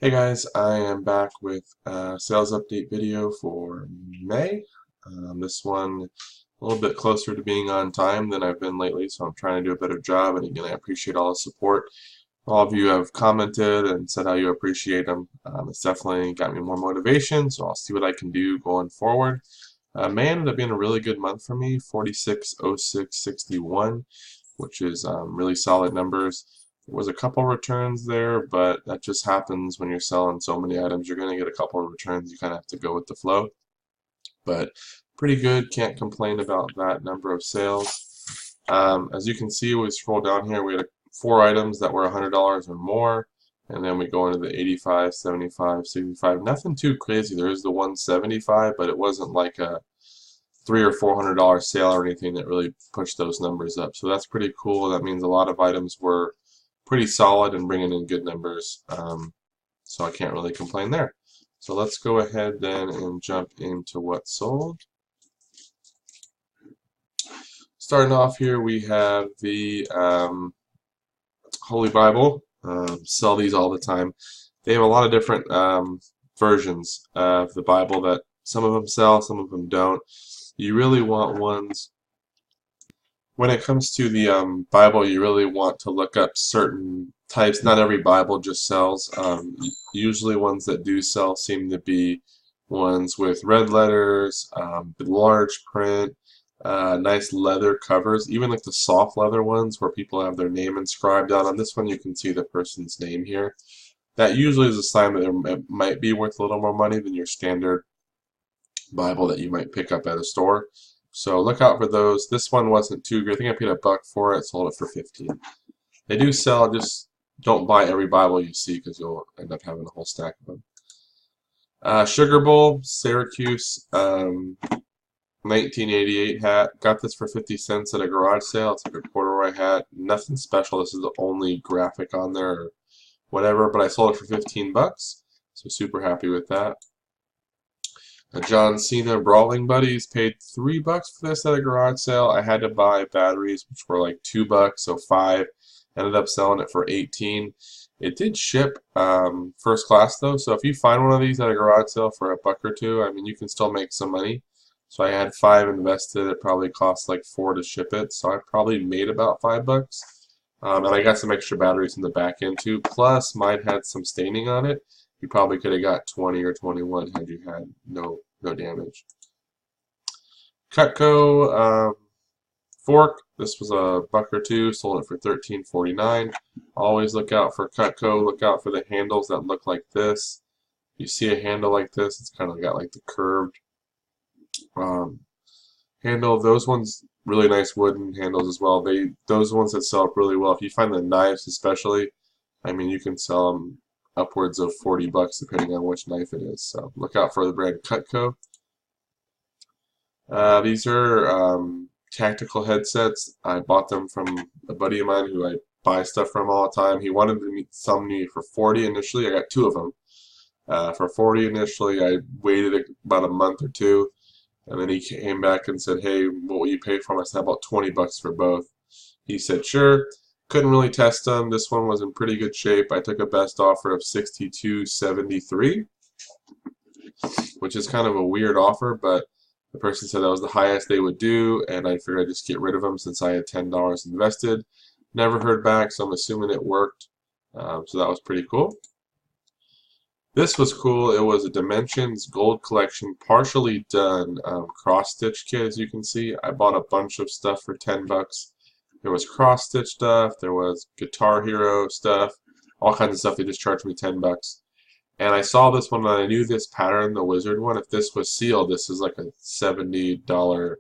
Hey guys, I am back with a sales update video for May. This one a little bit closer to being on time than I've been lately, so I'm trying to do a better job. And again, I appreciate all the support. All of you have commented and said how you appreciate them. It's definitely got me more motivation, so I'll see what I can do going forward. May ended up being a really good month for me, 460661, which is really solid numbers. There was a couple returns there, but that just happens when you're selling so many items. You're going to get a couple of returns. You kind of have to go with the flow. But pretty good. Can't complain about that number of sales. As you can see, we scroll down here. We had four items that were $100 or more. And then we go into the 85, 75, 65. Nothing too crazy. There is the 175, but it wasn't like a $300 or $400 sale or anything that really pushed those numbers up. So that's pretty cool. That means a lot of items were pretty solid and bringing in good numbers. So I can't really complain there. So let's go ahead then and jump into what sold. Starting off here, we have the Holy Bible. Sell these all the time. They have a lot of different versions of the Bible that some of them sell, some of them don't. You really want ones. When it comes to the Bible, you really want to look up certain types. Not every Bible just sells. Usually ones that do sell seem to be ones with red letters, large print, nice leather covers, even like the soft leather ones where people have their name inscribed on. On this one, you can see the person's name here. That usually is a sign that it might be worth a little more money than your standard Bible that you might pick up at a store. So look out for those. This one wasn't too good. I think I paid $1 for it. Sold it for 15. They do sell. Just don't buy every Bible you see because you'll end up having a whole stack of them. Sugar Bowl, Syracuse, 1988 hat. Got this for 50 cents at a garage sale. It's like a corduroy hat. Nothing special. This is the only graphic on there or whatever, but I sold it for 15 bucks. So super happy with that. John Cena Brawling Buddies, paid $3 for this at a garage sale. I had to buy batteries, which were like $2, so 5. Ended up selling it for 18. It did ship first class though, so if you find one of these at a garage sale for $1 or 2, I mean you can still make some money. So I had 5 invested. It probably cost like 4 to ship it, so I probably made about $5. And I got some extra batteries in the back end too. Plus, mine had some staining on it. You probably could have got 20 or 21 had you had no damage. Cutco fork. This was $1 or 2. Sold it for $13.49. Always look out for Cutco. Look out for the handles that look like this. You see a handle like this, it's kind of got like the curved handle. Those ones, really nice wooden handles as well. Those ones that sell up really well. If you find the knives especially, I mean you can sell them upwards of $40 depending on which knife it is. So look out for the brand Cutco. These are tactical headsets. I bought them from a buddy of mine who I buy stuff from all the time. He wanted to sell me for 40 initially. I got 2 of them. For 40 initially, I waited about a month or 2. And then he came back and said, hey, what will you pay for them? I said, about $20 for both. He said, sure. Couldn't really test them. This one was in pretty good shape. I took a best offer of $62.73, which is kind of a weird offer, but the person said that was the highest they would do, and I figured I'd just get rid of them since I had $10 invested. Never heard back, so I'm assuming it worked. So that was pretty cool. This was cool. It was a Dimensions Gold Collection partially done cross-stitch kit, as you can see. I bought a bunch of stuff for $10. There was cross-stitch stuff. There was Guitar Hero stuff. All kinds of stuff. They just charged me $10. And I saw this one and I knew this pattern, the Wizard one. If this was sealed, this is like a $70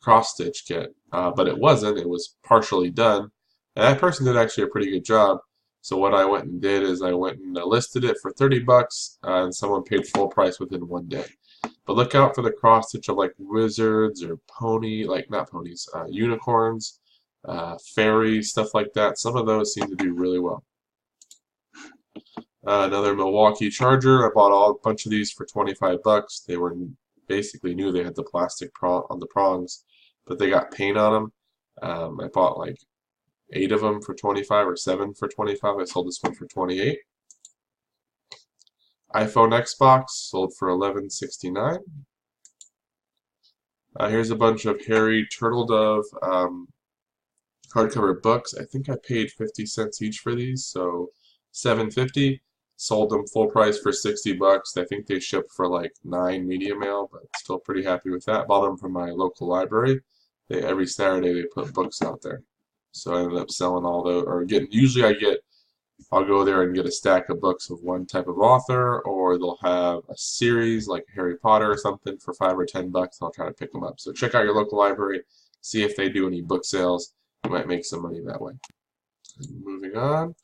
cross-stitch kit. But it wasn't. It was partially done. And that person did actually a pretty good job. So what I went and did is I went and listed it for $30, and someone paid full price within 1 day. But look out for the cross stitch of like wizards or not ponies, unicorns, fairies, stuff like that. Some of those seem to do really well. Another Milwaukee charger. I bought a bunch of these for $25. They were basically new. They had the plastic prong on the prongs, but they got paint on them. I bought like 8 of them for $25 or 7 for $25. I sold this one for $28. iPhone Xbox sold for $11.69. Here's a bunch of Harry Turtledove hardcover books. I think I paid 50 cents each for these, so $7.50. Sold them full price for 60 bucks. I think they shipped for like 9 media mail, but still pretty happy with that. Bought them from my local library. Every Saturday they put books out there. So I ended up selling all those, or I'll go there and get a stack of books of one type of author, or they'll have a series like Harry Potter or something for 5 or 10 bucks. I'll try to pick them up. So check out your local library, see if they do any book sales. You might make some money that way. Moving on.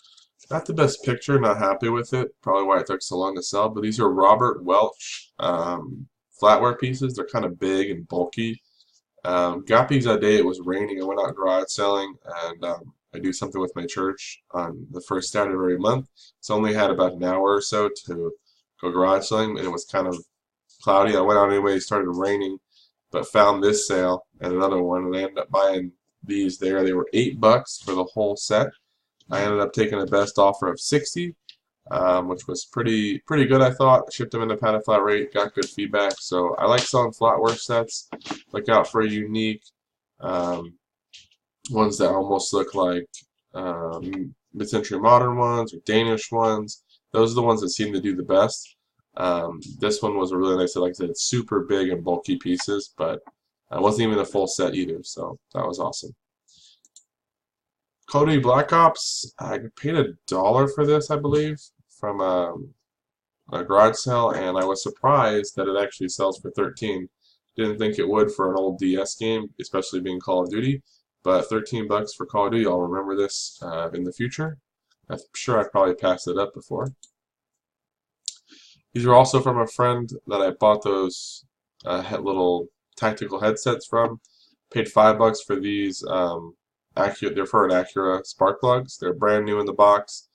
Not the best picture, not happy with it. Probably why it took so long to sell, but these are Robert Welch flatware pieces. They're kind of big and bulky. Got these that day. It was raining. I went out garage selling, and I do something with my church on the first Saturday of every month. So I only had about an hour or so to go garage selling, and it was kind of cloudy. I went out anyway. It started raining, but found this sale and another one, and I ended up buying these there. They were $8 for the whole set. I ended up taking a best offer of 60, which was pretty good, I thought. Shipped them in a padded flat rate, got good feedback. So I like selling flatware sets. Look out for unique ones that almost look like mid-century modern ones or Danish ones. Those are the ones that seem to do the best. This one was a really nice, like I said, super big and bulky pieces, but it wasn't even a full set either, so that was awesome. Call of Duty Black Ops, I paid $1 for this, I believe, from a garage sale, and I was surprised that it actually sells for 13. Didn't think it would for an old DS game, especially being Call of Duty, but 13 bucks for Call of Duty. I'll remember this in the future. I'm sure I've probably passed it up before. These are also from a friend that I bought those little tactical headsets from. Paid $5 for these. They're for an Acura spark plugs. They're brand new in the box.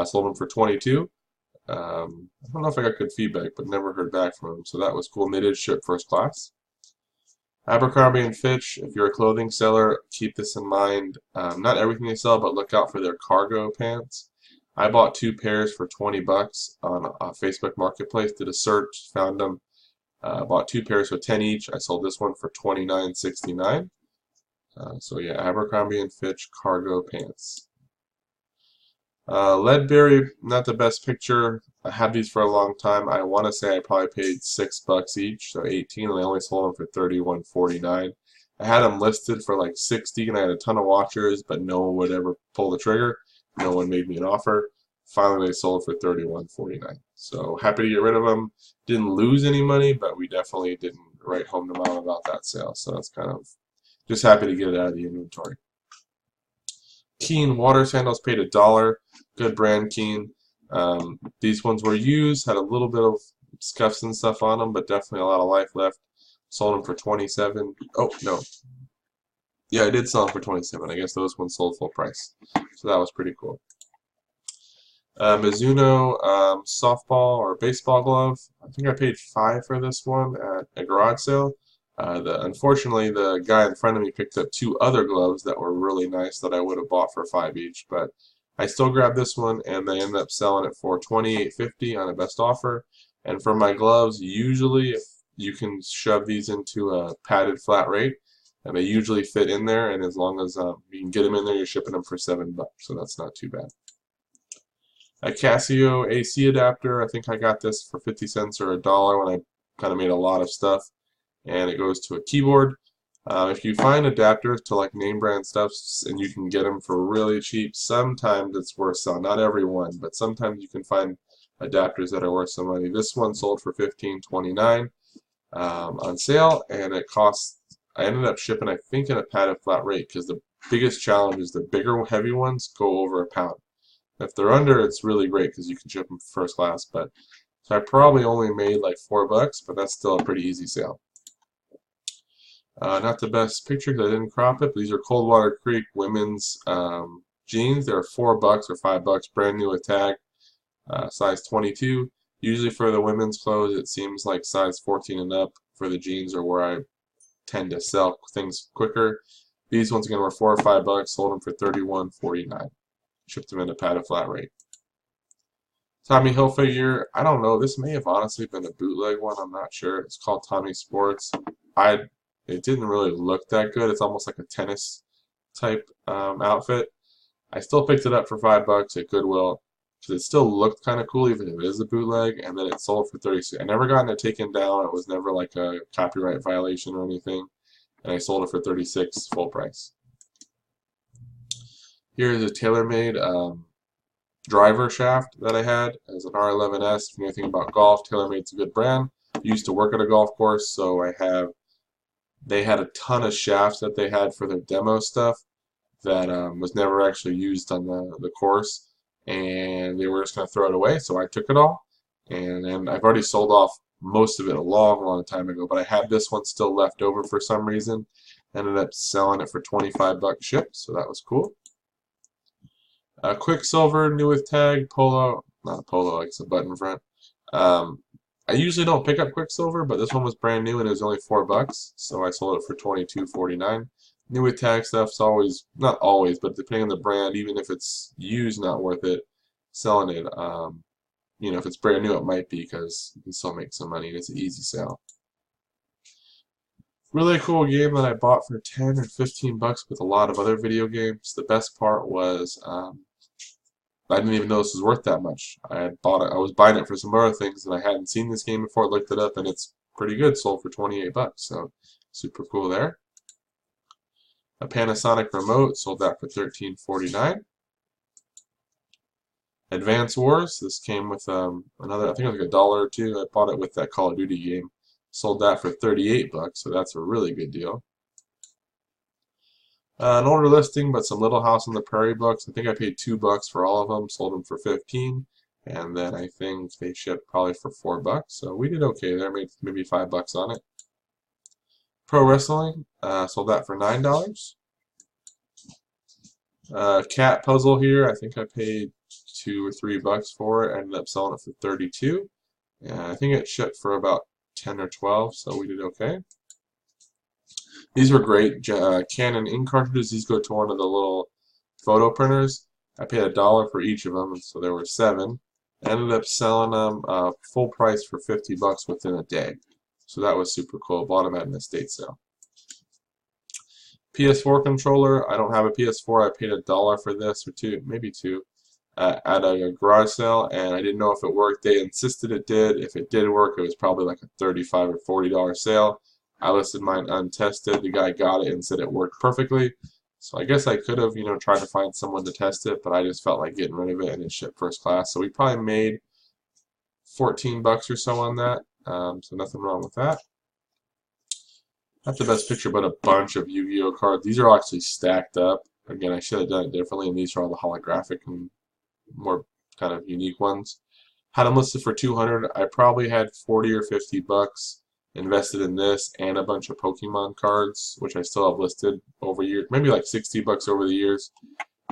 Sold them for 22. I don't know if I got good feedback, but never heard back from them, so that was cool. And they did ship first class. Abercrombie & Fitch, if you're a clothing seller, keep this in mind. Not everything they sell, but look out for their cargo pants. I bought 2 pairs for 20 bucks on Facebook Marketplace. Did a search, found them. Bought 2 pairs for 10 each. I sold this one for $29.69. So yeah, Abercrombie & Fitch cargo pants. Leadberry, not the best picture. I had these for a long time. I want to say I probably paid $6 each, so 18, and I only sold them for $31.49. I had them listed for like 60, and I had a ton of watchers, but no one would ever pull the trigger. No one made me an offer. Finally, they sold for $31.49. So happy to get rid of them. Didn't lose any money, but we definitely didn't write home to mom about that sale. So that's kind of just happy to get it out of the inventory. Keen water sandals, paid $1. Good brand, Keen. These ones were used, had a little bit of scuffs and stuff on them, but definitely a lot of life left. Sold them for 27. Oh, no. Yeah, I did sell them for 27. I guess those ones sold full price. So that was pretty cool. Mizuno softball or baseball glove. I think I paid $5 for this one at a garage sale. Unfortunately, the guy in front of me picked up 2 other gloves that were really nice that I would have bought for $5 each, but I still grabbed this one, and they ended up selling it for $28.50 on a best offer. And for my gloves, usually if you can shove these into a padded flat rate, and they usually fit in there, and as long as you can get them in there, you're shipping them for $7, so that's not too bad. A Casio AC adapter, I think I got this for 50 cents or $1 when I kind of made a lot of stuff, and it goes to a keyboard. If you find adapters to like name brand stuff and you can get them for really cheap, sometimes it's worth selling. Not every one, but sometimes you can find adapters that are worth some money. This one sold for $15.29 on sale, and it cost. I ended up shipping, I think, in a padded flat rate because the biggest challenge is the bigger, heavy ones go over a pound. If they're under, it's really great because you can ship them first class. But so I probably only made like $4, but that's still a pretty easy sale. Not the best picture because I didn't crop it, but these are Coldwater Creek women's jeans. They're $4 or $5, brand new with tag, size 22. Usually for the women's clothes, it seems like size 14 and up for the jeans are where I tend to sell things quicker. These ones again were $4 or $5, sold them for $31.49. Shipped them in a padded flat rate. Tommy Hilfiger, I don't know. This may have honestly been a bootleg one. I'm not sure. It's called Tommy Sports. I It didn't really look that good. It's almost like a tennis type outfit. I still picked it up for $5 at Goodwill because it still looked kind of cool, even if it is a bootleg. And then it sold for 36. I never gotten it taken down. It was never like a copyright violation or anything. And I sold it for 36 full price. Here is a TaylorMade driver shaft that I had as an R11S. If you know anything about golf, TaylorMade's a good brand. I used to work at a golf course, so they had a ton of shafts that they had for their demo stuff that was never actually used on the course, and they were just going to throw it away, so I took it all, and I've already sold off most of it a long time ago, but I had this one still left over for some reason. Ended up selling it for 25 bucks shipped, so that was cool. Quicksilver, new with tag, polo, not a polo, like it's a button front. I usually don't pick up Quicksilver, but this one was brand new and it was only $4, so I sold it for $22.49. New with tag stuff's always, not always, but depending on the brand, even if it's used, not worth it. Selling it, you know, if it's brand new, it might be because you can still make some money and it's an easy sale. Really cool game that I bought for 10 or 15 bucks with a lot of other video games. The best part was I didn't even know this was worth that much. I was buying it for some other things and I hadn't seen this game before. I looked it up and it's pretty good. Sold for 28 bucks, so super cool there. A Panasonic remote, sold that for $13.49. Advance Wars, this came with another, I think it was like $1 or $2. I bought it with that Call of Duty game. Sold that for 38 bucks, so that's a really good deal. An older listing, but some Little House on the Prairie books. I think I paid $2 for all of them, sold them for 15, and then I think they shipped probably for $4. So we did okay there, made maybe $5 on it. Pro Wrestling, sold that for $9. Cat Puzzle here, I think I paid $2 or $3 for it. Ended up selling it for 32. And I think it shipped for about 10 or 12, so we did okay. These were great. Canon ink cartridges. These go to one of the little photo printers. I paid $1 for each of them, so there were 7. I ended up selling them full price for 50 bucks within a day. So that was super cool. Bought them at an estate sale. PS4 controller. I don't have a PS4. I paid $1 for this, or maybe 2, at a garage sale, and I didn't know if it worked. They insisted it did. If it did work, it was probably like a $35 or $40 sale. I listed mine untested. The guy got it and said it worked perfectly. So I guess I could have, you know, tried to find someone to test it, but I just felt like getting rid of it and it shipped first class. So we probably made 14 bucks or so on that. So nothing wrong with that. Not the best picture, but a bunch of Yu-Gi-Oh cards. These are all actually stacked up. Again, I should have done it differently, and these are all the holographic and more kind of unique ones. Had them listed for 200. I probably had 40 or 50 bucks invested in this and a bunch of Pokemon cards, which I still have listed over years, maybe like 60 bucks over the years.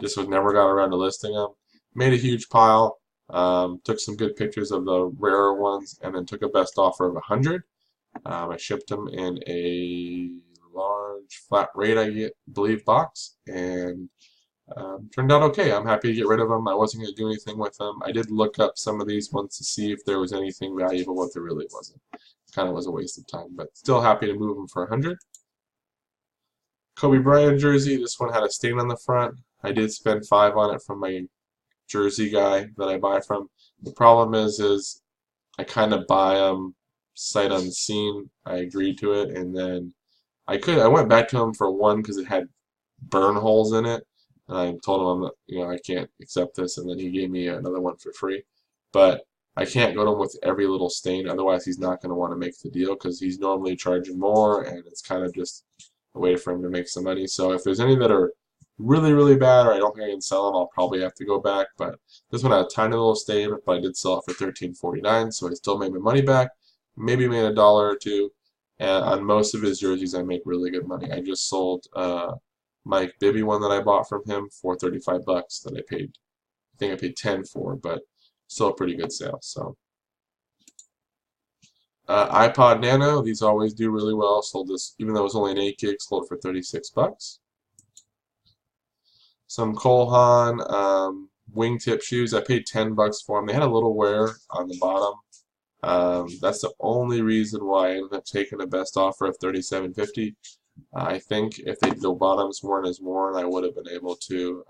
Just never got around to listing them. Made a huge pile. Took some good pictures of the rarer ones, and then took a best offer of 100. I shipped them in a large flat rate, I believe, box, and turned out okay. I'm happy to get rid of them. I wasn't going to do anything with them. I did look up some of these ones to see if there was anything valuable, but there really wasn't. Kind of was a waste of time, but still happy to move them for 100. Kobe Bryant jersey. This one had a stain on the front. I did spend 5 on it from my jersey guy that I buy from. The problem is I kind of buy them sight unseen. I agreed to it, and then I went back to him for one because it had burn holes in it, and I told him I can't accept this, and then he gave me another one for free. But I can't go to him with every little stain, otherwise he's not going to want to make the deal because he's normally charging more, and it's kind of just a way for him to make some money. So if there's any that are really bad, or I don't think I can sell them, I'll probably have to go back. But this one had a tiny little stain, but I did sell it for $13.49, so I still made my money back. Maybe made $1 or $2. And on most of his jerseys, I make really good money. I just sold Mike Bibby one that I bought from him for 35 bucks that I paid. I think I paid 10 for, but still a pretty good sale. So iPod Nano, these always do really well. Sold this, even though it was only an 8 gig, sold it for 36 bucks. Some Cole Haan wingtip shoes. I paid 10 bucks for them. They had a little wear on the bottom. That's the only reason why I ended up taking the best offer of $37.50. I think if the bottoms weren't as worn, I would have been able to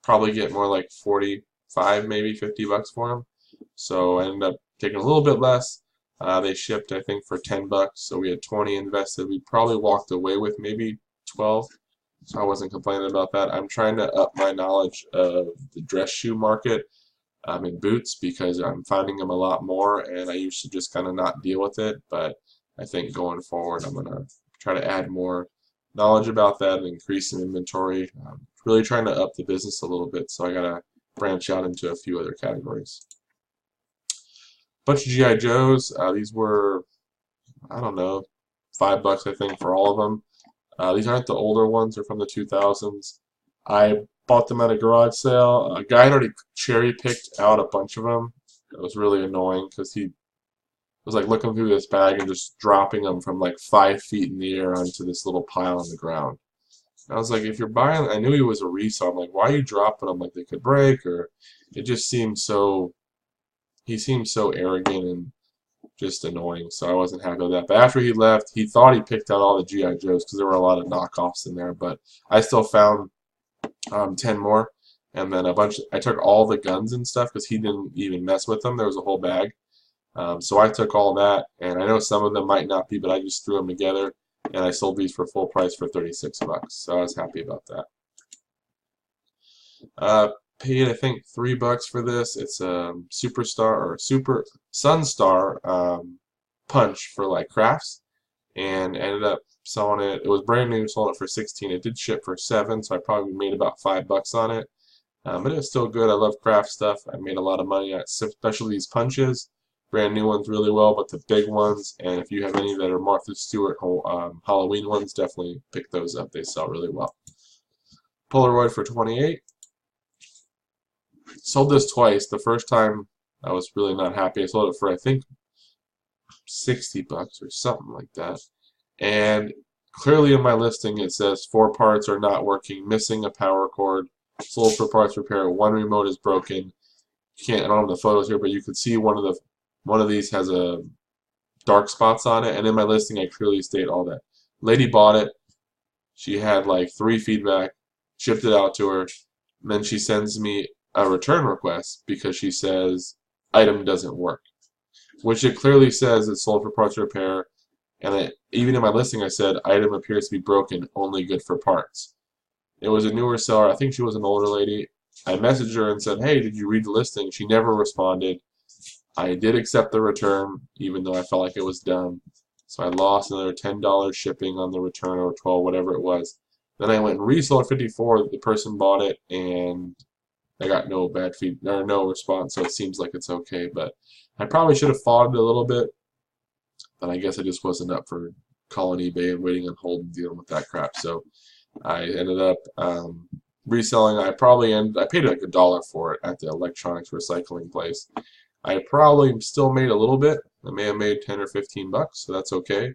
probably get more like 45, maybe 50 bucks for them. So I ended up taking a little bit less. They shipped, I think, for 10 bucks, so we had 20 invested. We probably walked away with maybe 12, so I wasn't complaining about that. I'm trying to up my knowledge of the dress shoe market in boots because I'm finding them a lot more, and I used to just kind of not deal with it, but I think going forward I'm going to try to add more knowledge about that and increase some inventory. Really trying to up the business a little bit, so I got to branch out into a few other categories. Bunch of G.I. Joes. These were, I don't know, 5 bucks I think for all of them. These aren't the older ones; they're from the 2000s. I bought them at a garage sale. A guy had already cherry picked out a bunch of them. It was really annoying because he was like looking through this bag and just dropping them from like 5 feet in the air onto this little pile on the ground. And I was like, if you're buying, I knew he was a resale. I'm like, why are you dropping them like they could break? Or it just seemed so. He seemed so arrogant and just annoying, so I wasn't happy with that. But after he left, he thought he picked out all the G.I. Joes because there were a lot of knockoffs in there, but I still found 10 more, and then a bunch. I took all the guns and stuff because he didn't even mess with them. There was a whole bag, so I took all that, and I know some of them might not be, but I just threw them together, and I sold these for full price for 36 bucks, so I was happy about that. Paid I think 3 bucks for this. It's a Superstar or Super Sunstar punch for like crafts, and ended up selling it. It was brand new, sold it for 16. It did ship for 7, so I probably made about 5 bucks on it. But it was still good. I love craft stuff. I made a lot of money on it, especially these punches. Brand new ones really well, but the big ones, and if you have any that are Martha Stewart Halloween ones, definitely pick those up. They sell really well. Polaroid for 28. Sold this twice. The first time I was really not happy. I sold it for I think 60 bucks or something like that. And clearly in my listing it says 4 parts are not working, missing a power cord, sold for parts repair, 1 remote is broken. You can't, I don't have the photos here, but you can see one of these has a dark spots on it, and in my listing I clearly state all that. Lady bought it. She had like 3 feedback, shipped it out to her, and then she sends me a return request because she says item doesn't work, which it clearly says it's sold for parts repair, and even in my listing I said item appears to be broken, only good for parts. It was a newer seller. I think she was an older lady. I messaged her and said, hey, did you read the listing? She never responded. I did accept the return even though I felt like it was dumb, so I lost another $10 shipping on the return, or 12, whatever it was. Then I went and resold at 54. The person bought it, and I got no bad feedback or no response, so it seems like it's okay. But I probably should have fought it a little bit, but I guess I just wasn't up for calling eBay and waiting on hold and dealing with that crap. So I ended up reselling. I paid like $1 for it at the electronics recycling place. I probably still made a little bit. I may have made 10 or 15 bucks, so that's okay.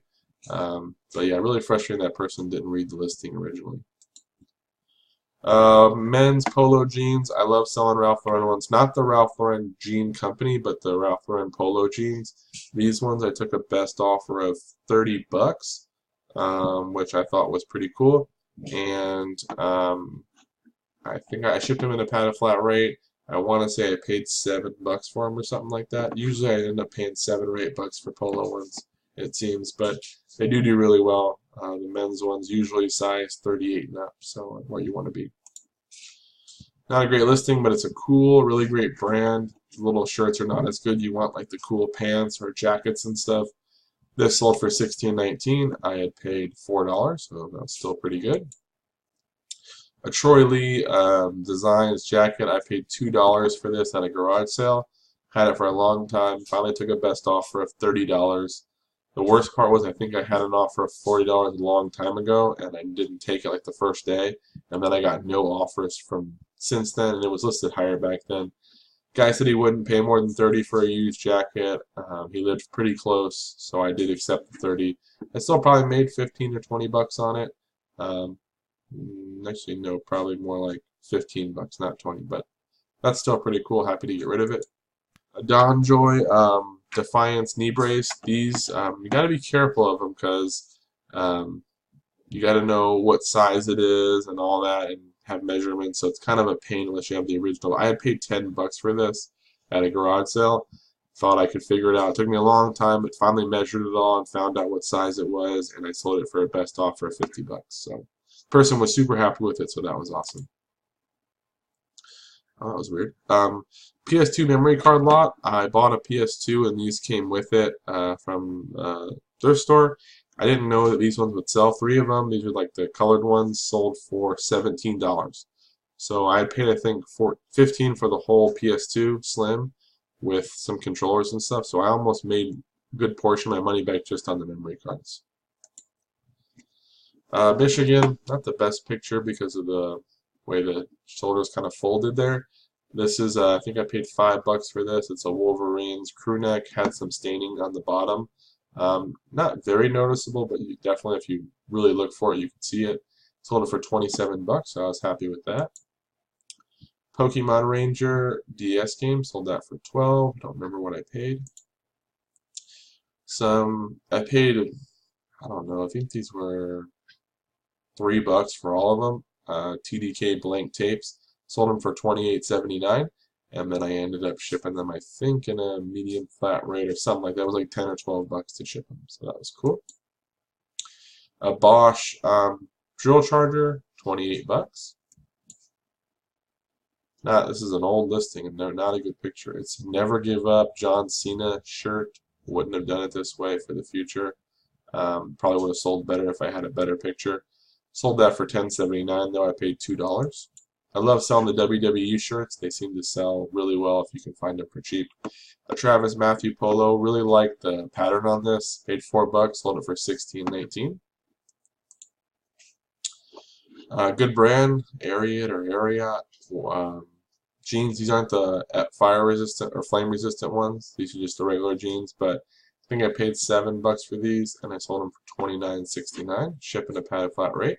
But yeah, really frustrating that person didn't read the listing originally. Men's polo jeans. I love selling Ralph Lauren ones. Not the Ralph Lauren jean company, but the Ralph Lauren polo jeans. These ones I took a best offer of 30 bucks, which I thought was pretty cool. And I think I shipped them in a padded flat rate. I want to say I paid 7 bucks for them or something like that. Usually I end up paying 7 or 8 bucks for polo ones, it seems, but they do really well. The men's ones usually size 38 and up, so where you want to be. Not a great listing, but it's a cool, really great brand. The little shirts are not as good. You want like the cool pants or jackets and stuff. This sold for $16.19. I had paid $4, so that's still pretty good. A Troy Lee Designs jacket. I paid $2 for this at a garage sale. Had it for a long time. Finally took a best offer of $30. The worst part was I think I had an offer of $40 a long time ago, and I didn't take it like the first day, and then I got no offers from since then, and it was listed higher back then. Guy said he wouldn't pay more than $30 for a used jacket. He lived pretty close, so I did accept the $30. I still probably made 15 or 20 bucks on it. Actually, no, probably more like $15, not 20, but that's still pretty cool. Happy to get rid of it. A DonJoy Defiance knee brace. These you got to be careful of them because you got to know what size it is and all that, and have measurements. So it's kind of a pain unless you have the original. I had paid $10 for this at a garage sale. Thought I could figure it out. It took me a long time, but finally measured it all and found out what size it was, and I sold it for a best offer of $50. So the person was super happy with it, so that was awesome. Oh, that was weird. PS2 memory card lot. I bought a PS2 and these came with it from thrift store. I didn't know that these ones would sell. 3 of them. These are like the colored ones, sold for $17. So I paid, I think, $15 for the whole PS2 Slim with some controllers and stuff. So I almost made a good portion of my money back just on the memory cards. Michigan, not the best picture because of the way the shoulders kind of folded there. This is, I think I paid $5 for this. It's a Wolverines crew neck, had some staining on the bottom. Not very noticeable, but you definitely, if you really look for it, you can see it. Sold it for $27, so I was happy with that. Pokemon Ranger DS game, sold that for $12. Don't remember what I paid. I paid, I don't know, I think these were $3 for all of them. TDK blank tapes, sold them for $28.79, and then I ended up shipping them, I think, in a medium flat rate or something like that. It was like $10 or $12 to ship them, so that was cool. A Bosch drill charger, $28. This is an old listing and not a good picture. It's Never Give Up John Cena shirt. Wouldn't have done it this way for the future. Probably would have sold better if I had a better picture. Sold that for $10.79, though I paid $2. I love selling the WWE shirts. They seem to sell really well if you can find them for cheap. A Travis Matthew polo. Really like the pattern on this. Paid $4. Sold it for $16.19. Good brand, Ariat or Ariat. Jeans. These aren't the fire resistant or flame resistant ones. These are just the regular jeans, but I think I paid $7 for these, and I sold them for $29.69. Shipping a padded flat rate.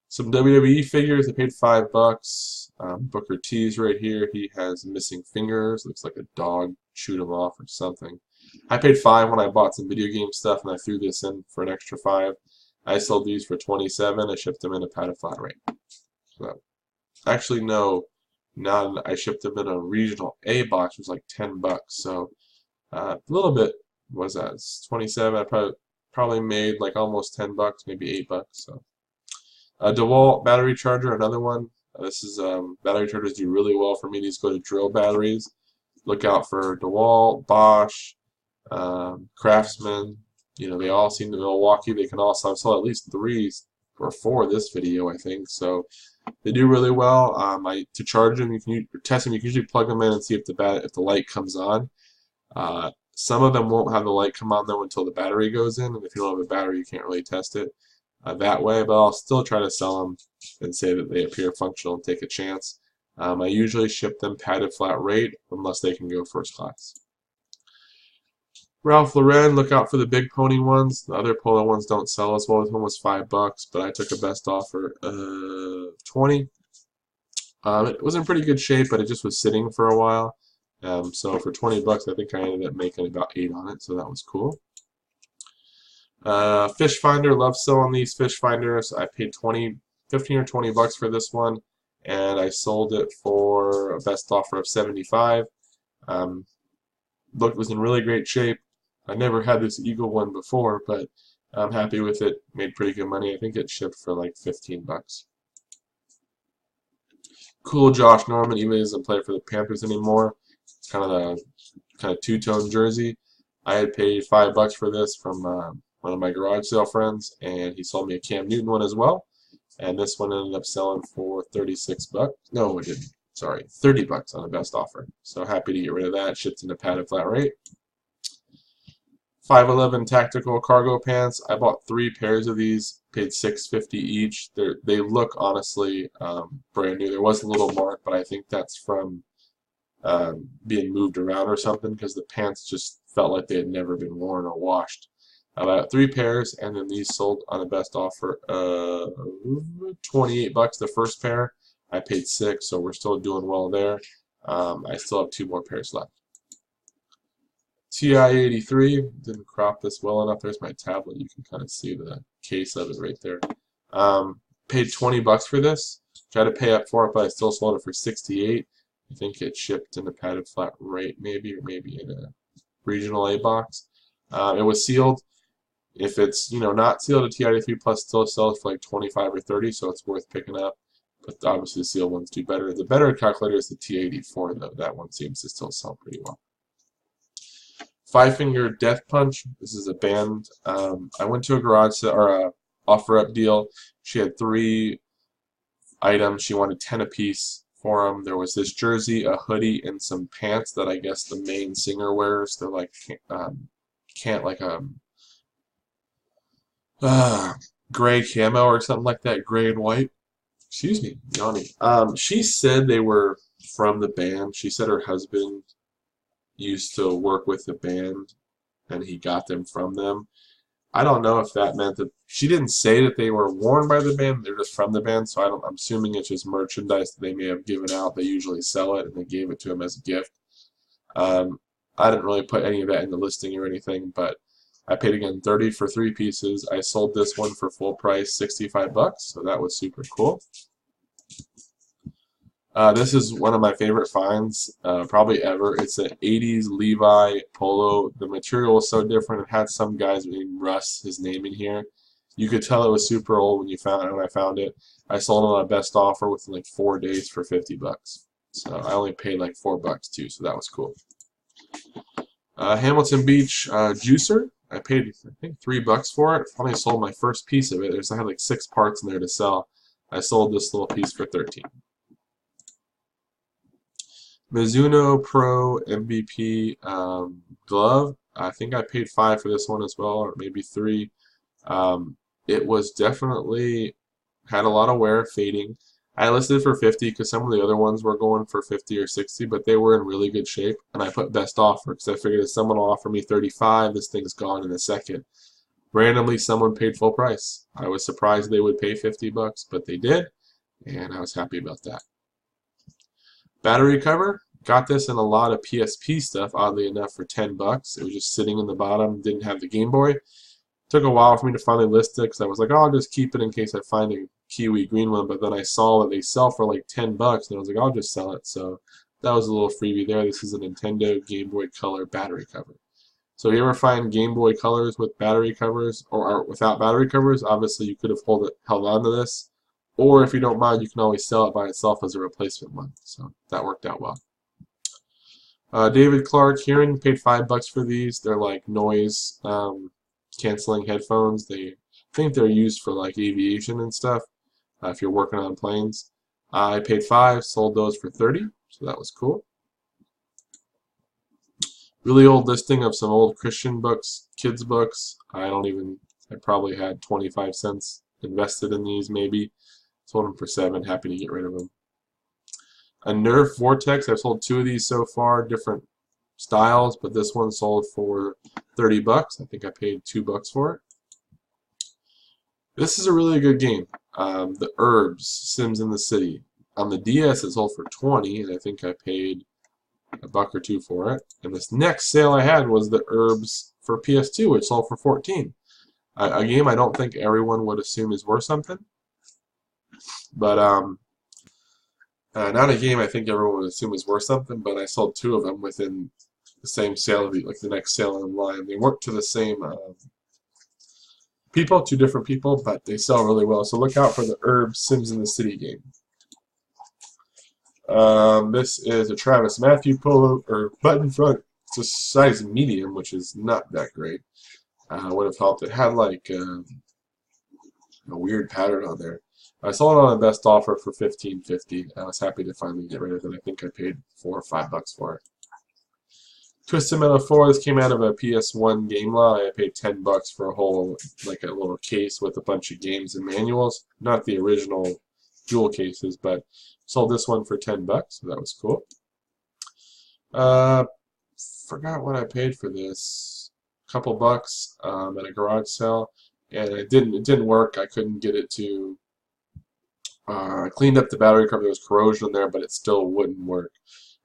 Some WWE figures. I paid $5. Booker T's right here. He has missing fingers. Looks like a dog chewed him off or something. I paid $5 when I bought some video game stuff, and I threw this in for an extra $5. I sold these for $27. I shipped them in a padded flat rate. So, actually, no. I shipped them in a regional A box, which was like $10. So a little bit, what was that? It's 27. I probably made like almost $10, maybe $8. So a DeWalt battery charger, another one. This is battery chargers do really well for me. These go to drill batteries. Look out for DeWalt, Bosch, Craftsman. You know, they all seem to Milwaukee. They can also sell at least 3 or 4 this video, I think. So they do really well. To charge them, test them. You can usually plug them in and see if the light comes on. Some of them won't have the light come on though until the battery goes in, and if you don't have a battery, you can't really test it that way. But I'll still try to sell them and say that they appear functional and take a chance. I usually ship them padded flat rate unless they can go first class. Ralph Lauren, look out for the big pony ones. The other polo ones don't sell as well. This one was $5, but I took a best offer $20. It was in pretty good shape, but it just was sitting for a while. So for $20, I think I ended up making about 8 on it, so that was cool. Fish Finder, love selling these fish finders. I paid $15 or $20 for this one, and I sold it for a best offer of $75. Look, it was in really great shape. I never had this Eagle one before, but I'm happy with it. Made pretty good money. I think it shipped for like $15. Cool Josh Norman, even though he doesn't play for the Panthers anymore. It's kind of two-tone jersey. I had paid $5 for this from one of my garage sale friends, and he sold me a Cam Newton one as well. And this one ended up selling for $36. No, it didn't. Sorry, $30 on the best offer. So happy to get rid of that. Shipped in a padded flat rate. 511 tactical cargo pants. I bought 3 pairs of these. Paid $6.50 each. They look honestly brand new. There was a little mark, but I think that's from being moved around or something because the pants just felt like they had never been worn or washed. I got 3 pairs, and then these sold on the best offer. 28 bucks the first pair. I paid 6, so we're still doing well there. I still have 2 more pairs left. TI-83 didn't crop this well enough. There's my tablet. You can kind of see the case of it right there. Paid 20 bucks for this. Tried to pay up for it, but I still sold it for 68. I think it shipped in a padded flat rate, maybe, or maybe in a regional A box. It was sealed. If it's not sealed, a TI-83 Plus still sells for like 25 or 30, so it's worth picking up. But obviously the sealed ones do better. The better calculator is the T84, though. That one seems to still sell pretty well. Five Finger Death Punch. This is a band. I went to a garage sale or a offer-up deal. She had 3 items. She wanted 10 apiece for them. There was this jersey, a hoodie, and some pants that I guess the main singer wears. They're like gray camo or something like that, gray and white. Excuse me, yawning. She said they were from the band. She said her husband used to work with the band and he got them from them. I don't know if that meant that she didn't say that they were worn by the band. They're just from the band, so I'm assuming it's just merchandise that they may have given out. They usually sell it and they gave it to him as a gift. I didn't really put any of that in the listing or anything, but I paid again 30 for 3 pieces. I sold this one for full price, 65 bucks, so that was super cool. This is one of my favorite finds, probably ever. It's an 80s Levi polo. The material was so different. It had some guy's name, Russ, his name in here. You could tell it was super old when I found it. I sold it on a best offer within like 4 days for 50 bucks. So I only paid like 4 bucks too, so that was cool. Hamilton Beach juicer. I paid, I think, 3 bucks for it. Finally sold my first piece of it. I had like 6 parts in there to sell. I sold this little piece for 13. Mizuno Pro MVP glove. I think I paid 5 for this one as well, or maybe 3. It was definitely had a lot of wear, fading. I listed for 50 because some of the other ones were going for 50 or 60, but they were in really good shape. And I put best offer because I figured if someone will offer me 35, this thing's gone in a second. Randomly, someone paid full price. I was surprised they would pay 50 bucks, but they did, and I was happy about that. Battery cover. Got this in a lot of PSP stuff, oddly enough, for 10 bucks. It was just sitting in the bottom, didn't have the Game Boy. Took a while for me to finally list it because I was like, oh, I'll just keep it in case I find a Kiwi green one. But then I saw that they sell for like 10 bucks, and I was like, I'll just sell it. So that was a little freebie there. This is a Nintendo Game Boy Color battery cover. So if you ever find Game Boy Colors with battery covers or without battery covers, obviously you could have held on to this. Or if you don't mind, you can always sell it by itself as a replacement one. So that worked out well. David Clark Hearing, paid 5 bucks for these. They're like noise canceling headphones. I think they're used for like aviation and stuff. If you're working on planes, I paid 5, sold those for 30, so that was cool. Really old listing of some old Christian books, kids books. I probably had 25 cents invested in these maybe. Sold them for 7, happy to get rid of them. A Nerf Vortex, I've sold 2 of these so far, different styles, but this one sold for 30 bucks. I think I paid 2 bucks for it. This is a really good game. The Herbs, Sims in the City. On the DS it sold for 20, and I think I paid a buck or 2 for it. And this next sale I had was the Herbs for PS2, which sold for 14. A game I don't think everyone would assume is worth something. But not a game I think everyone would assume is worth something, but I sold 2 of them within the same sale, like the next sale online. They work to the same people, 2 different people, but they sell really well. So look out for the Herbs Sims in the City game. This is a Travis Matthew polo or button front. It's a size medium, which is not that great. Would have helped. It had like a weird pattern on there. I sold it on a best offer for $15.50. I was happy to finally get rid of it. I think I paid 4 or 5 bucks for it. Twisted Metal 4. This came out of a PS1 game lot. I paid 10 bucks for a whole, like a little case with a bunch of games and manuals. Not the original jewel cases, but sold this one for 10 bucks. So that was cool. Forgot what I paid for this. couple bucks at a garage sale, and it didn't work. I couldn't get it to. I cleaned up the battery cover. There was corrosion in there, but it still wouldn't work.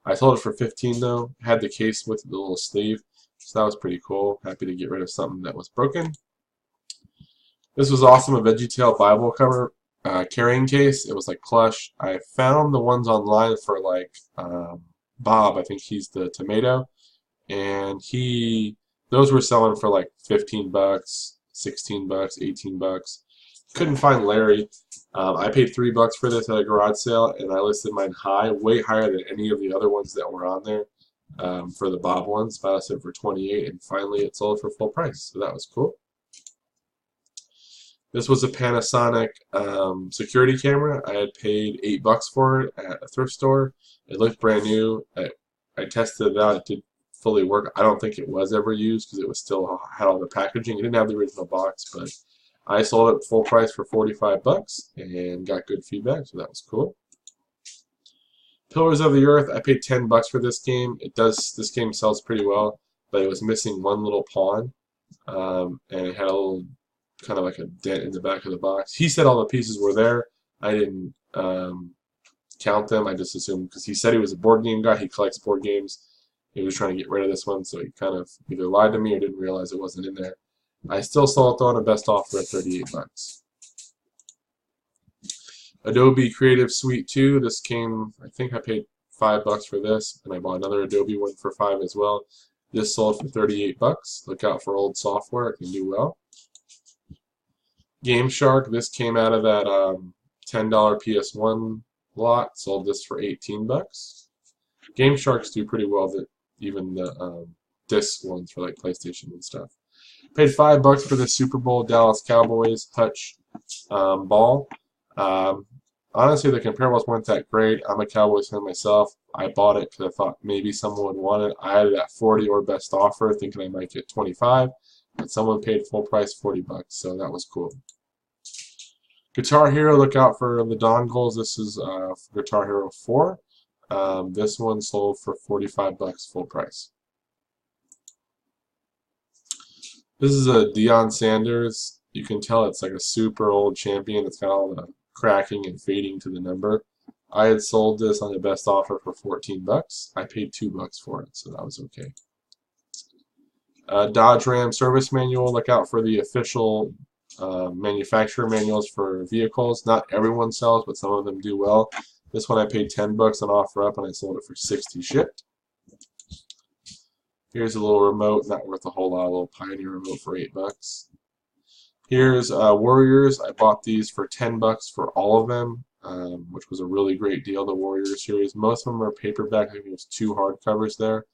I sold it for 15 though. Had the case with the little sleeve, so that was pretty cool. Happy to get rid of something that was broken. This was awesome. A VeggieTale Bible cover carrying case. It was like plush. I found the ones online for like Bob. I think he's the tomato, and those were selling for like 15 bucks, 16 bucks, 18 bucks. Couldn't find Larry. I paid $3 for this at a garage sale, and I listed mine high, way higher than any of the other ones that were on there for the Bob ones. But I listed it for 28, and finally it sold for full price, so that was cool. This was a Panasonic security camera. I had paid $8 for it at a thrift store. It looked brand new. I tested it out. It did fully work. I don't think it was ever used because it was still had all the packaging. It didn't have the original box, but I sold it full price for 45 bucks and got good feedback, so that was cool. Pillars of the Earth. I paid 10 bucks for this game. This game sells pretty well, but it was missing one little pawn, and it had a little kind of like a dent in the back of the box. He said all the pieces were there. I didn't count them. I just assumed because he said he was a board game guy. He collects board games. He was trying to get rid of this one, so he kind of either lied to me or didn't realize it wasn't in there. I still saw it though on a best offer at 38 bucks. Adobe Creative Suite 2. This came, I think I paid $5 for this, and I bought another Adobe one for $5 as well. This sold for 38 bucks. Look out for old software. It can do well. Game Shark. This came out of that $10 PS1 lot. Sold this for 18 bucks. Game Sharks do pretty well, even the disc ones for like PlayStation and stuff. Paid $5 for the Super Bowl Dallas Cowboys Hutch ball. Honestly, the comparables weren't that great. I'm a Cowboys fan myself. I bought it because I thought maybe someone would want it. I had it at 40 or best offer, thinking I might get 25, but someone paid full price 40 bucks, so that was cool. Guitar Hero, look out for the dongles. This is Guitar Hero 4. This one sold for 45 bucks full price. This is a Deion Sanders. You can tell it's like a super old champion. It's got all the cracking and fading to the number. I had sold this on the best offer for 14 bucks. I paid $2 for it, so that was okay. Dodge Ram service manual. Look out for the official manufacturer manuals for vehicles. Not everyone sells, but some of them do well. This one I paid 10 bucks on offer up, and I sold it for 60 shipped. Here's a little remote, not worth a whole lot. A little Pioneer remote for 8 bucks. Here's Warriors. I bought these for 10 bucks for all of them, which was a really great deal. The Warriors series. Most of them are paperback. I think there's 2 hardcovers there.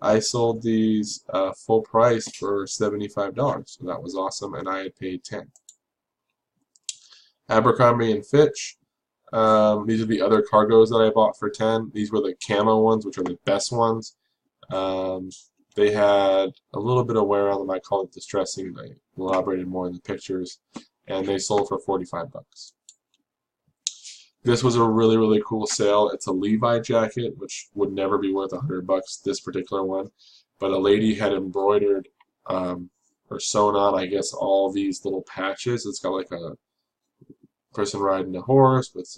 I sold these full price for $75, so that was awesome, and I had paid 10. Abercrombie and Fitch. These are the other cargos that I bought for 10. These were the camo ones, which are the best ones. They had a little bit of wear on them. I call it distressing. I elaborated more in the pictures, and they sold for 45 bucks. This was a really, really cool sale. It's a Levi jacket, which would never be worth 100 bucks, this particular one. But a lady had embroidered or sewn on, I guess, all these little patches. It's got like a person riding a horse with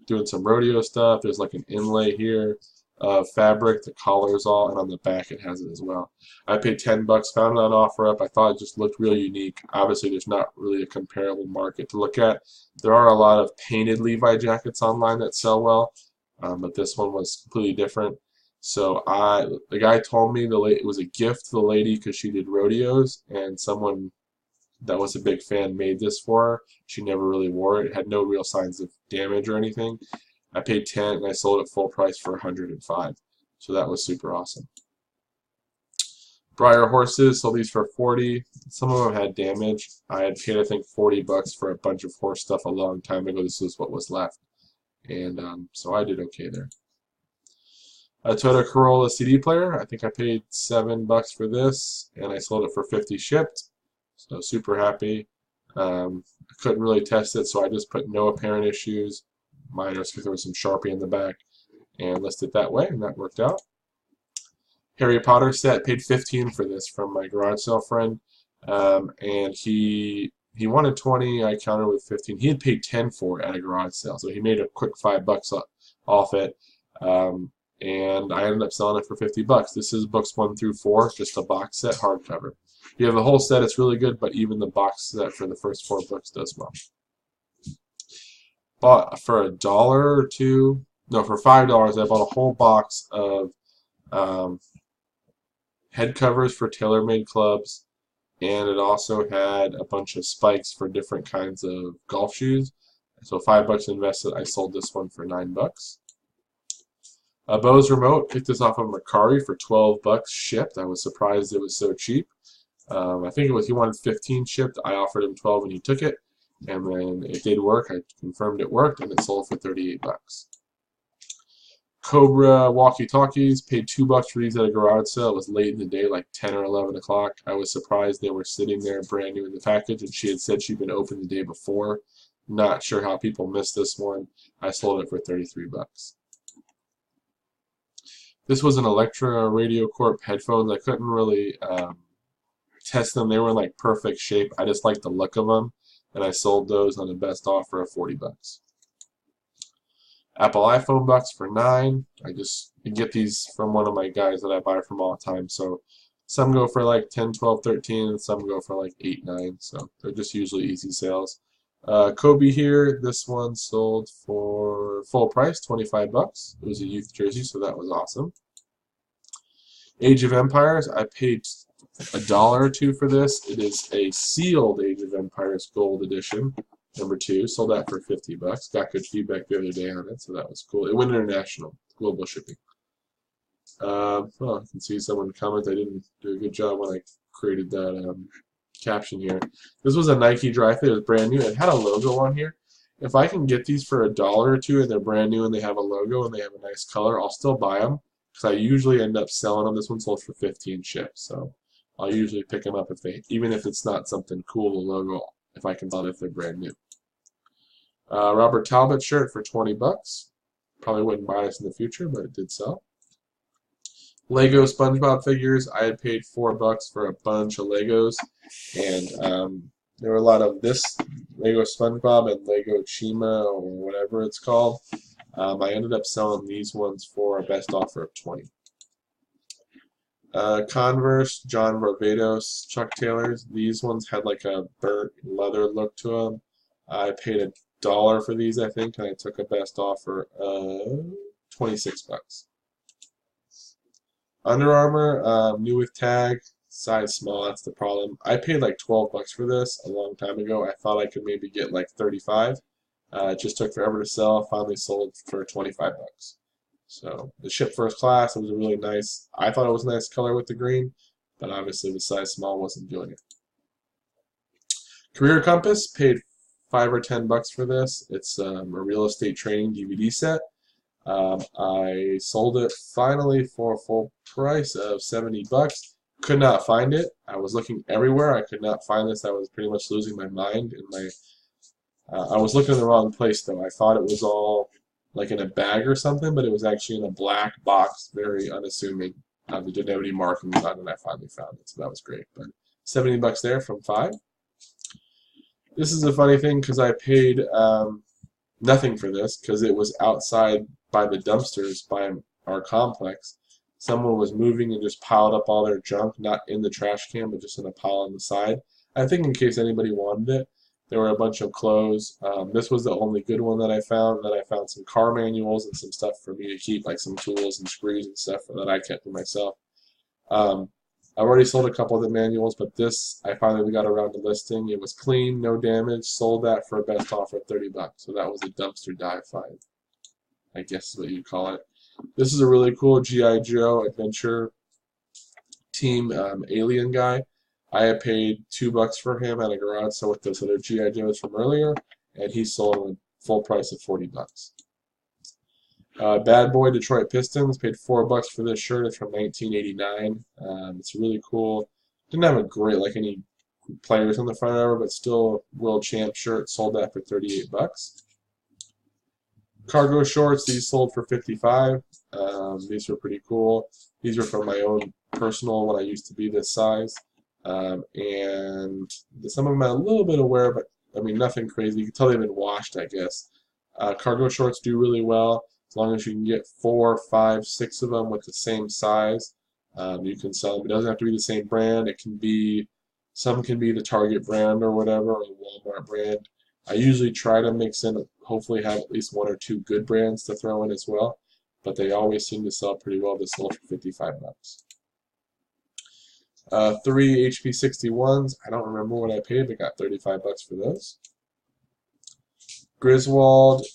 doing some rodeo stuff. There's like an inlay here of fabric. The collar's all, and on the back it has it as well. I paid 10 bucks, found it on offer up. I thought it just looked really unique. Obviously, there's not really a comparable market to look at. There are a lot of painted Levi jackets online that sell well, but this one was completely different. So the guy told me it was a gift to the lady because she did rodeos, and someone that was a big fan made this for her. She never really wore it. It had no real signs of damage or anything. I paid 10 and I sold it full price for 105. So that was super awesome. Breyer horses, sold these for 40. Some of them had damage. I had paid, I think, 40 bucks for a bunch of horse stuff a long time ago. This was what was left. And so I did okay there. A Toyota Corolla CD player. I think I paid 7 bucks for this, and I sold it for 50 shipped. So super happy. I couldn't really test it, so I just put no apparent issues. Minors, because there was some Sharpie in the back, and listed that way, and that worked out. Harry Potter set. Paid 15 for this from my garage sale friend, and he wanted 20. I countered with 15. He had paid 10 for it at a garage sale, so he made a quick $5 off it. And I ended up selling it for $50. This is books 1 through 4, just a box set, hardcover. If you have the whole set, it's really good, but even the box set for the first 4 books does well. Bought for $1 or $2, no, for $5. I bought a whole box of head covers for TaylorMade clubs, and it also had a bunch of spikes for different kinds of golf shoes. So $5 invested. I sold this one for $9. A Bose remote, picked this off of Mercari for $12 shipped. I was surprised it was so cheap. I think it was he wanted 15 shipped. I offered him 12 and he took it. And then it did work. I confirmed it worked, and it sold for $38. Cobra walkie-talkies, paid $2 for these at a garage sale. It was late in the day, like 10 or 11 o'clock. I was surprised they were sitting there brand new in the package, and she had said she'd been open the day before. Not sure how people missed this one. I sold it for $33. This was an Electra Radio Corp headphones. I couldn't really test them. They were in like perfect shape. I just liked the look of them, and I sold those on the best offer of $40. Apple iPhone bucks for $9. I get these from one of my guys that I buy from all the time. So some go for like 10, 12, 13, and some go for like 8, 9. So they're just usually easy sales. Kobe here, this one sold for full price, $25. It was a youth jersey, so that was awesome. Age of Empires, I paid $1 or $2 for this. It is a sealed Age of Empires Gold Edition, number 2. Sold that for $50. Got good feedback the other day on it, so that was cool. It went international, global shipping. Well, I can see someone comment I didn't do a good job when I created that caption here. This was a Nike dry fit. It was brand new. It had a logo on here. If I can get these for $1 or $2 and they're brand new and they have a logo and they have a nice color, I'll still buy them because I usually end up selling them. This one sold for 15 shipped, so I'll usually pick them up even if it's not something cool, the logo, if I can tell if they're brand new. Robert Talbot shirt for $20. Probably wouldn't buy this in the future, but it did sell. Lego SpongeBob figures. I had paid $4 for a bunch of Legos, and there were a lot of this Lego SpongeBob and Lego Chima or whatever it's called. I ended up selling these ones for a best offer of $20. Converse, John Barbados, Chuck Taylors. These ones had like a burnt leather look to them. I paid $1 for these, I think, and I took a best offer of $26. Under Armour, new with tag, size small, that's the problem. I paid like $12 for this a long time ago. I thought I could maybe get like 35. It just took forever to sell. Finally sold for $25. So it shipped first class. It was a really nice, I thought it was a nice color with the green, but obviously the size small wasn't doing it. Career Compass, paid $5 or $10 for this. It's a real estate training DVD set. I sold it finally for a full price of $70. Could not find it. I was looking everywhere. I could not find this. I was pretty much losing my mind. I was looking in the wrong place though. I thought it was all like in a bag or something, but it was actually in a black box, very unassuming. They didn't have any markings on it, and I finally found it, so that was great. But $70 there from $5. This is a funny thing because I paid nothing for this because it was outside by the dumpsters by our complex. Someone was moving and just piled up all their junk, not in the trash can, but just in a pile on the side. I think in case anybody wanted it, there were a bunch of clothes. This was the only good one that I found. Then I found some car manuals and some stuff for me to keep, like some tools and screws and stuff that I kept for myself. I've already sold a couple of the manuals, but this I finally got around to listing. It was clean, no damage. Sold that for a best offer of $30. So that was a dumpster dive find, I guess is what you'd call it. This is a really cool G.I. Joe adventure team alien guy. I had paid $2 for him at a garage sale with those other G.I. Joes from earlier, and he sold at full price of $40. Bad Boy Detroit Pistons, paid $4 for this shirt. It's from 1989. It's really cool. Didn't have a great, like any players on the front ever, but still a world champ shirt. Sold that for $38. Cargo shorts, these sold for $55. These were pretty cool. These were from my own personal when I used to be this size. And some of them had a little bit of wear, but I mean nothing crazy. You can tell they've been washed, I guess. Cargo shorts do really well as long as you can get 4, 5, 6 of them with the same size. You can sell them. It doesn't have to be the same brand. It can be, some can be the Target brand or whatever, or the Walmart brand. I usually try to mix in, hopefully have at least 1 or 2 good brands to throw in as well, but they always seem to sell pretty well. This sold for 55 bucks. 3 HP 61s. I don't remember what I paid, but got 35 bucks for those. Griswold,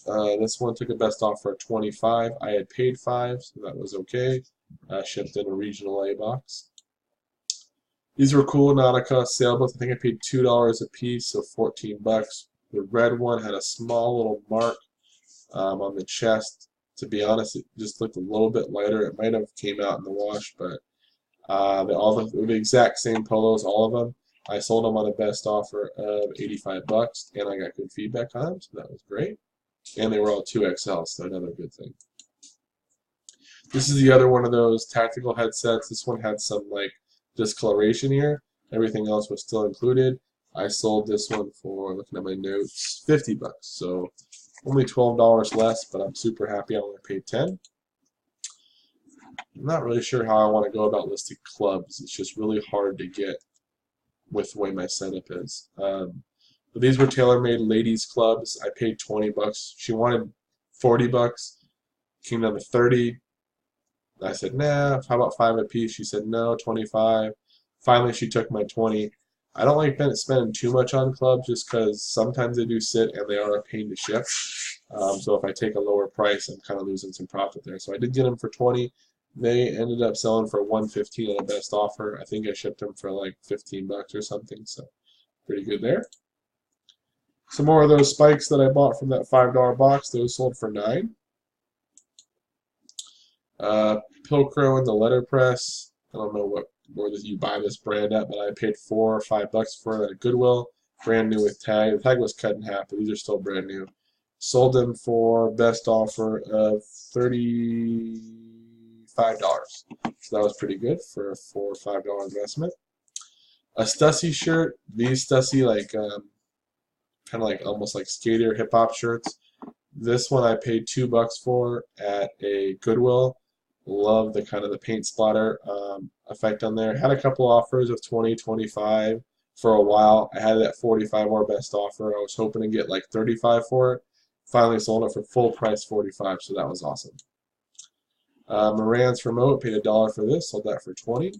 this one took a best offer of 25. I had paid 5, so that was okay. Shipped in a regional A box. These were cool Nautica sailboats. I think I paid $2 a piece, so 14 bucks. The red one had a small little mark on the chest. To be honest, it just looked a little bit lighter. It might have came out in the wash, but all the exact same polos, all of them. I sold them on a best offer of 85 bucks, and I got good feedback on them, so that was great. And they were all 2XL, so another good thing. This is the other one of those tactical headsets. This one had some like discoloration here. Everything else was still included. I sold this one for, looking at my notes, 50 bucks. So only $12 less, but I'm super happy I only paid 10. I'm not really sure how I want to go about listing clubs. It's just really hard to get with the way my setup is. But these were TaylorMade ladies clubs. I paid 20 bucks. She wanted 40 bucks. Came down to 30. I said, nah, how about 5 a piece? She said, no, 25. Finally, she took my 20. I don't like spending too much on clubs just because sometimes they do sit and they are a pain to ship. So if I take a lower price, I'm kind of losing some profit there. So I did get them for 20. They ended up selling for 115 on a best offer. I think I shipped them for like 15 bucks or something, so pretty good there. Some more of those spikes that I bought from that $5 box. Those sold for 9. Pilcrow in the letterpress. I don't know where you buy this brand at, but I paid 4 or 5 bucks for it at Goodwill. Brand new with tag. The tag was cut in half, but these are still brand new. Sold them for best offer of $35. So that was pretty good for a $4 or $5 investment. A Stussy shirt. These Stussy like kind of like almost like skater hip hop shirts. This one I paid $2 for at a Goodwill. Love the kind of the paint splatter effect on there. Had a couple offers of 20, 25 for a while. I had it at 45 or best offer. I was hoping to get like 35 for it. Finally sold it for full price 45, so that was awesome. Moran's remote, paid $1 for this, sold that for 20.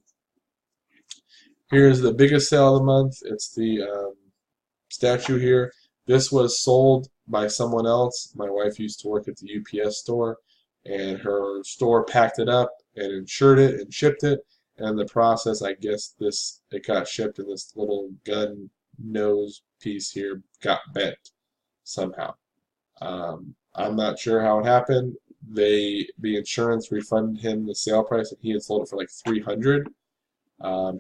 Here's the biggest sale of the month. It's the statue here. This was sold by someone else. My wife used to work at the UPS store, and her store packed it up and insured it and shipped it. And in the process, I guess it got shipped, and this little gun nose piece here got bent somehow. I'm not sure how it happened. The insurance refunded him the sale price, and he had sold it for like $300.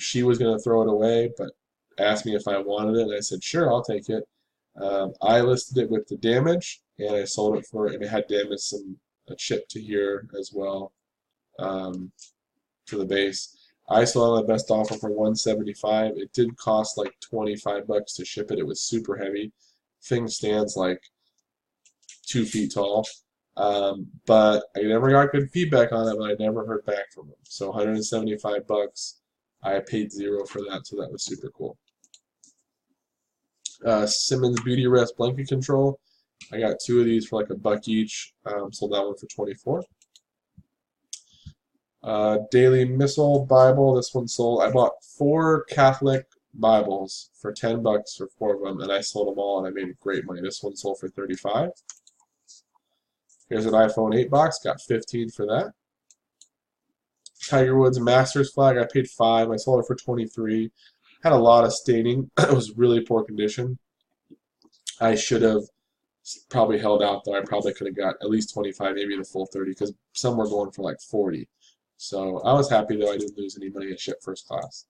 She was going to throw it away, but asked me if I wanted it, and I said, sure, I'll take it. I listed it with the damage, and I sold it for, and it had damage, a chip to here as well, to the base. I sold it on the best offer for $175. It did cost like 25 bucks to ship it. It was super heavy. Thing stands like 2 feet tall. But I never got good feedback on it, but I never heard back from them. So 175 bucks. I paid 0 for that, so that was super cool. Simmons Beauty Rest Blanket Control. I got 2 of these for like $1 each. Sold that one for 24. Daily Missal Bible. This one sold. I bought 4 Catholic Bibles for 10 bucks for 4 of them, and I sold them all, and I made great money. This one sold for 35. Here's an iPhone 8 box. Got 15 for that. Tiger Woods Masters flag. I paid 5. I sold it for 23. Had a lot of staining. It was really poor condition. I should have probably held out, though. I probably could have got at least 25, maybe the full 30, because some were going for like 40. So I was happy, though. I didn't lose any money at Ship First Class.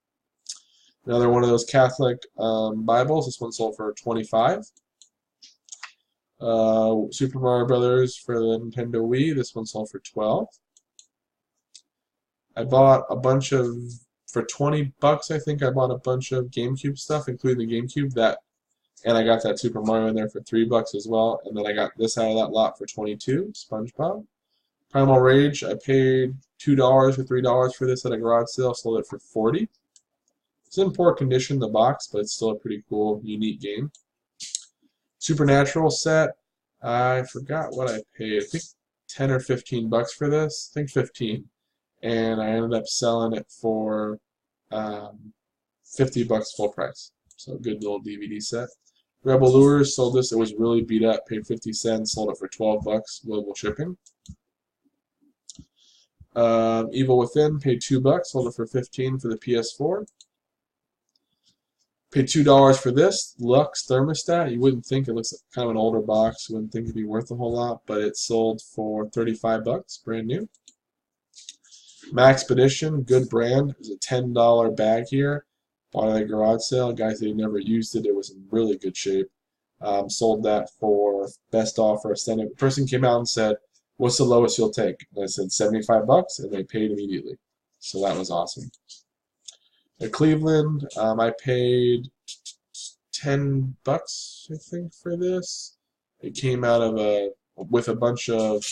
Another one of those Catholic Bibles. This one sold for 25. Super Mario Brothers for the Nintendo Wii. This one sold for 12. I bought a bunch of, for 20 bucks I think I bought a bunch of GameCube stuff, including the GameCube, and I got that Super Mario in there for 3 bucks as well, and then I got this out of that lot for 22, SpongeBob. Primal Rage, I paid $2 or $3 for this at a garage sale, sold it for 40. It's in poor condition, the box, but it's still a pretty cool, unique game. Supernatural set, I forgot what I paid. I think 10 or 15 bucks for this. I think 15. And I ended up selling it for 50 bucks full price. So a good little DVD set. Rebel Lures, sold this. It was really beat up. Paid 50 cents. Sold it for 12 bucks. Global shipping. Evil Within, paid 2 bucks. Sold it for 15 for the PS4. Paid $2 for this Lux thermostat. You wouldn't think, it looks like kind of an older box. You wouldn't think it'd be worth a whole lot, but it sold for 35 bucks, brand new. Maxpedition, good brand. There's a $10 bag here. Bought it at a garage sale. Guys, they never used it. It was in really good shape. Sold that for best offer. A person came out and said, "What's the lowest you'll take?" And I said 75 bucks, and they paid immediately. So that was awesome. At Cleveland, I paid 10 bucks, I think, for this. It came out of with a bunch of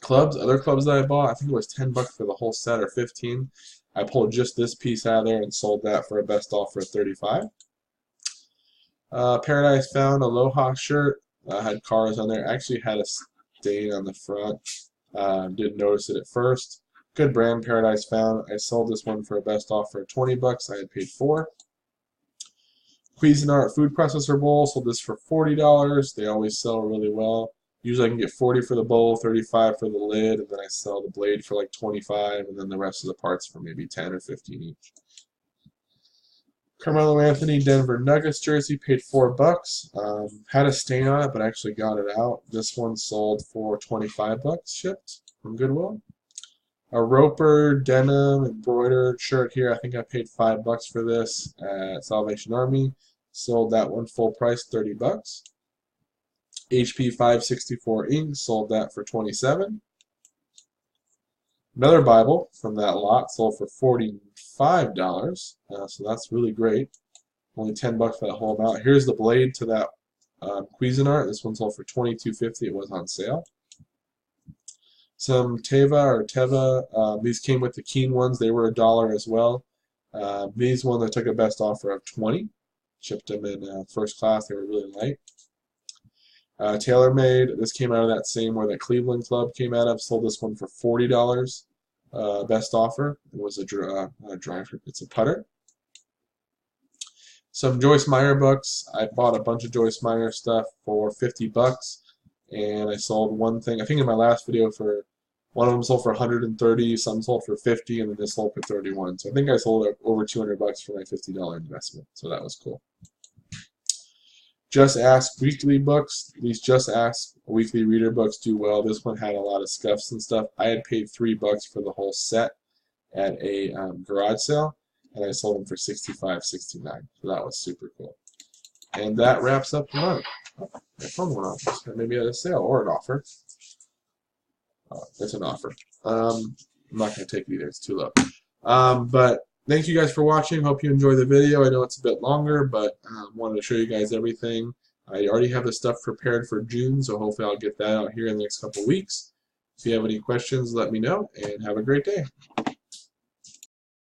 clubs, other clubs that I bought. I think it was 10 bucks for the whole set, or 15. I pulled just this piece out of there and sold that for a best offer of 35. Paradise Found Aloha shirt. Had cars on there. Actually had a stain on the front. Didn't notice it at first. Good brand, Paradise Found. I sold this one for a best offer of 20 bucks. I had paid 4. Cuisinart food processor bowl. Sold this for $40. They always sell really well. Usually I can get 40 for the bowl, 35 for the lid, and then I sell the blade for like 25, and then the rest of the parts for maybe 10 or 15 each. Carmelo Anthony Denver Nuggets jersey, paid 4 bucks. Had a stain on it, but I actually got it out. This one sold for 25 bucks shipped from Goodwill. A Roper denim embroidered shirt here. I think I paid 5 bucks for this at Salvation Army. Sold that one full price, 30 bucks. HP 564 ink, sold that for 27. Another Bible from that lot sold for $45. So that's really great. Only 10 bucks for that whole amount. Here's the blade to that Cuisinart. This one sold for $22.50. It was on sale. Some Teva. These came with the Keen ones. They were $1 as well. These ones I took a best offer of 20. Shipped them in first class. They were really light. TaylorMade. This came out of that same where that Cleveland Club came out of. Sold this one for $40. Best offer. It was a driver. It's a putter. Some Joyce Meyer books. I bought a bunch of Joyce Meyer stuff for 50 bucks, and I sold one thing. I think in my last video, for one of them sold for 130, some sold for 50, and then this sold for 31. So I think I sold over 200 bucks for my $50 investment. So that was cool. Just Ask weekly books. These Just Ask weekly reader books do well. This one had a lot of scuffs and stuff. I had paid 3 bucks for the whole set at a garage sale, and I sold them for $65, $69. So that was super cool. And that wraps up the month. Oh, my phone went off. Maybe at a sale or an offer. It's an offer. I'm not going to take it either. It's too low. But thank you guys for watching. Hope you enjoy the video. I know it's a bit longer, but wanted to show you guys everything. I already have the stuff prepared for June, so hopefully I'll get that out here in the next couple weeks. If you have any questions, let me know, and have a great day.